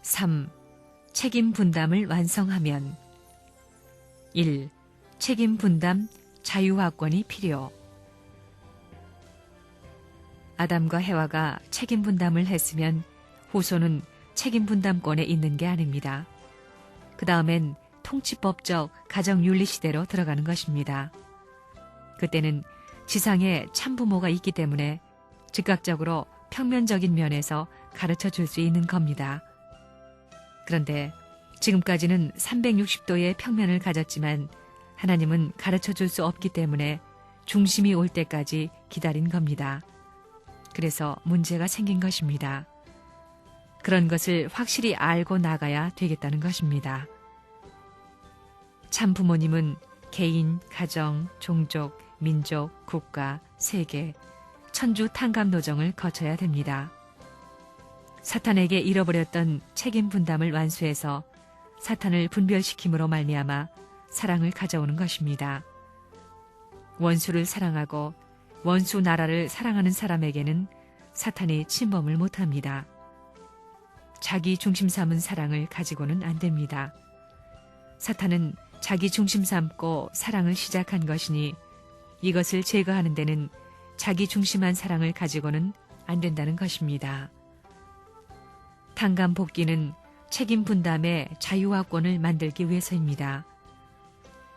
3. 책임 분담을 완성하면 1. 책임 분담 자유화권이 필요. 아담과 해와가 책임 분담을 했으면 후손은 책임 분담권에 있는 게 아닙니다. 그 다음엔 통치법적 가정윤리 시대로 들어가는 것입니다. 그때는 지상에 참부모가 있기 때문에 즉각적으로 평면적인 면에서 가르쳐 줄 수 있는 겁니다. 그런데 지금까지는 360도의 평면을 가졌지만 하나님은 가르쳐 줄 수 없기 때문에 중심이 올 때까지 기다린 겁니다. 그래서 문제가 생긴 것입니다. 그런 것을 확실히 알고 나가야 되겠다는 것입니다. 참 부모님은 개인, 가정, 종족, 민족, 국가, 세계, 천주 탕감 노정을 거쳐야 됩니다. 사탄에게 잃어버렸던 책임 분담을 완수해서 사탄을 분별시킴으로 말미암아 사랑을 가져오는 것입니다. 원수를 사랑하고 원수 나라를 사랑하는 사람에게는 사탄이 침범을 못합니다. 자기 중심 삼은 사랑을 가지고는 안 됩니다. 사탄은 자기 중심 삼고 사랑을 시작한 것이니 이것을 제거하는 데는 자기 중심한 사랑을 가지고는 안 된다는 것입니다. 탕감 복귀는 책임 분담의 자유화권을 만들기 위해서입니다.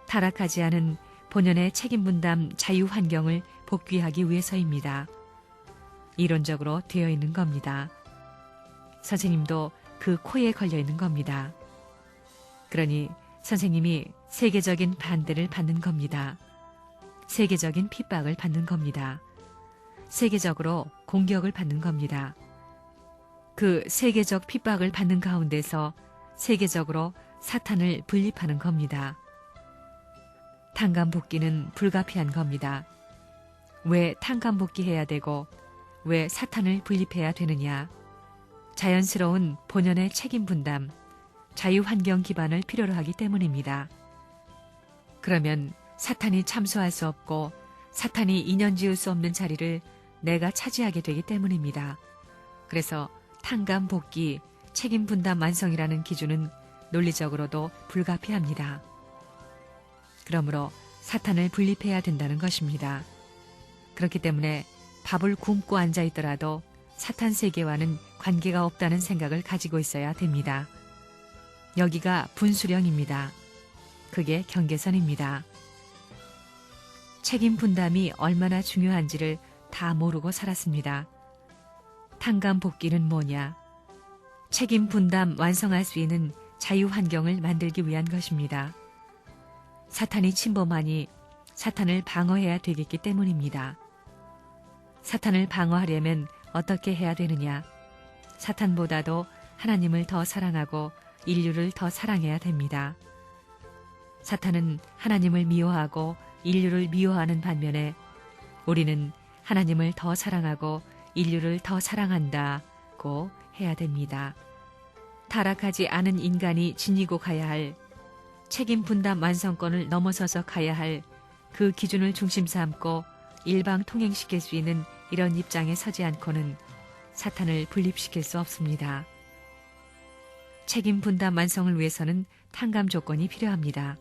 타락하지 않은 본연의 책임 분담 자유 환경을 복귀하기 위해서입니다. 이론적으로 되어 있는 겁니다. 선생님도 그 코에 걸려 있는 겁니다. 그러니 선생님이 세계적인 반대를 받는 겁니다. 세계적인 핍박을 받는 겁니다. 세계적으로 공격을 받는 겁니다. 그 세계적 핍박을 받는 가운데서 세계적으로 사탄을 분립하는 겁니다. 탕감 복귀는 불가피한 겁니다. 왜 탕감 복귀해야 되고 왜 사탄을 분립해야 되느냐? 자연스러운 본연의 책임 분담, 자유환경 기반을 필요로 하기 때문입니다. 그러면 사탄이 참소할 수 없고 사탄이 인연 지을 수 없는 자리를 내가 차지하게 되기 때문입니다. 그래서 탕감 복귀, 책임 분담 완성이라는 기준은 논리적으로도 불가피합니다. 그러므로 사탄을 분립해야 된다는 것입니다. 그렇기 때문에 밥을 굶고 앉아 있더라도 사탄 세계와는 관계가 없다는 생각을 가지고 있어야 됩니다. 여기가 분수령입니다. 그게 경계선입니다. 책임 분담이 얼마나 중요한지를 다 모르고 살았습니다. 탕감 복귀는 뭐냐? 책임 분담 완성할 수 있는 자유 환경을 만들기 위한 것입니다. 사탄이 침범하니 사탄을 방어해야 되겠기 때문입니다. 사탄을 방어하려면 어떻게 해야 되느냐? 사탄보다도 하나님을 더 사랑하고 인류를 더 사랑해야 됩니다. 사탄은 하나님을 미워하고 인류를 미워하는 반면에 우리는 하나님을 더 사랑하고 인류를 더 사랑한다고 해야 됩니다. 타락하지 않은 인간이 지니고 가야 할 책임 분담 완성권을 넘어서서 가야 할 그 기준을 중심 삼고 일방 통행시킬 수 있는 이런 입장에 서지 않고는 사탄을 분립시킬 수 없습니다. 책임 분담 완성을 위해서는 탕감 조건이 필요합니다.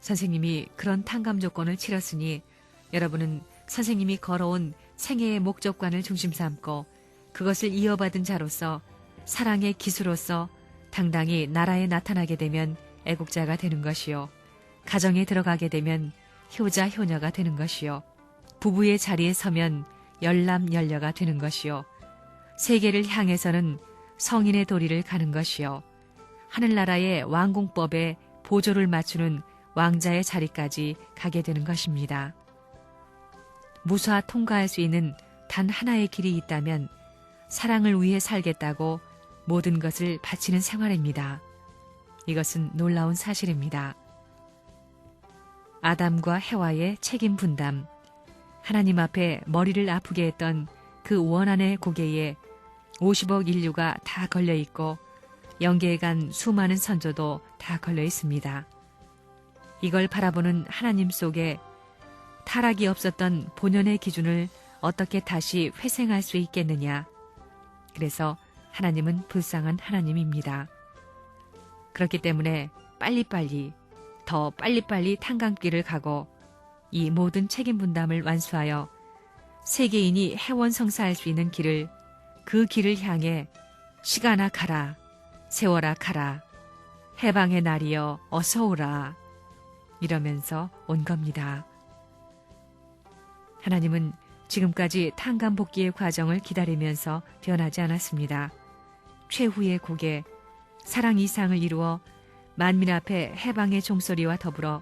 선생님이 그런 탕감 조건을 치렀으니 여러분은 선생님이 걸어온 생애의 목적관을 중심 삼고 그것을 이어받은 자로서 사랑의 기수로서 당당히 나라에 나타나게 되면 애국자가 되는 것이요. 가정에 들어가게 되면 효자 효녀가 되는 것이요. 부부의 자리에 서면 열남열녀가 되는 것이요. 세계를 향해서는 성인의 도리를 가는 것이요. 하늘나라의 왕궁법에 보조를 맞추는 왕자의 자리까지 가게 되는 것입니다. 무사 통과할 수 있는 단 하나의 길이 있다면 사랑을 위해 살겠다고 모든 것을 바치는 생활입니다. 이것은 놀라운 사실입니다. 아담과 해와의 책임 분담, 하나님 앞에 머리를 아프게 했던 그 원한의 고개에 50억 인류가 다 걸려 있고 영계에 간 수많은 선조도 다 걸려 있습니다. 이걸 바라보는 하나님 속에 타락이 없었던 본연의 기준을 어떻게 다시 회생할 수 있겠느냐. 그래서 하나님은 불쌍한 하나님입니다. 그렇기 때문에 더 빨리빨리 탄감길을 가고 이 모든 책임 분담을 완수하여 세계인이 해원성사할 수 있는 그 길을 향해 시간아 가라, 세월아 가라, 해방의 날이여 어서 오라 이러면서 온 겁니다. 하나님은 지금까지 탄감복귀의 과정을 기다리면서 변하지 않았습니다. 최후의 곡에 사랑 이상을 이루어 만민 앞에 해방의 종소리와 더불어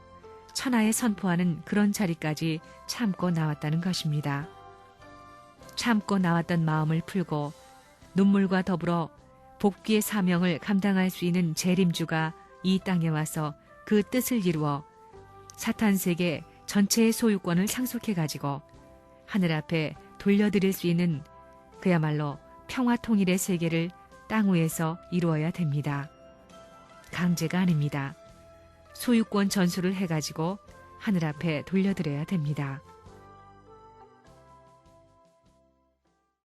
천하에 선포하는 그런 자리까지 참고 나왔다는 것입니다. 참고 나왔던 마음을 풀고 눈물과 더불어 복귀의 사명을 감당할 수 있는 재림주가 이 땅에 와서 그 뜻을 이루어 사탄 세계 전체의 소유권을 상속해가지고 하늘 앞에 돌려드릴 수 있는 그야말로 평화 통일의 세계를 땅 위에서 이루어야 됩니다. 강제가 아닙니다. 소유권 전수를 해가지고 하늘 앞에 돌려드려야 됩니다.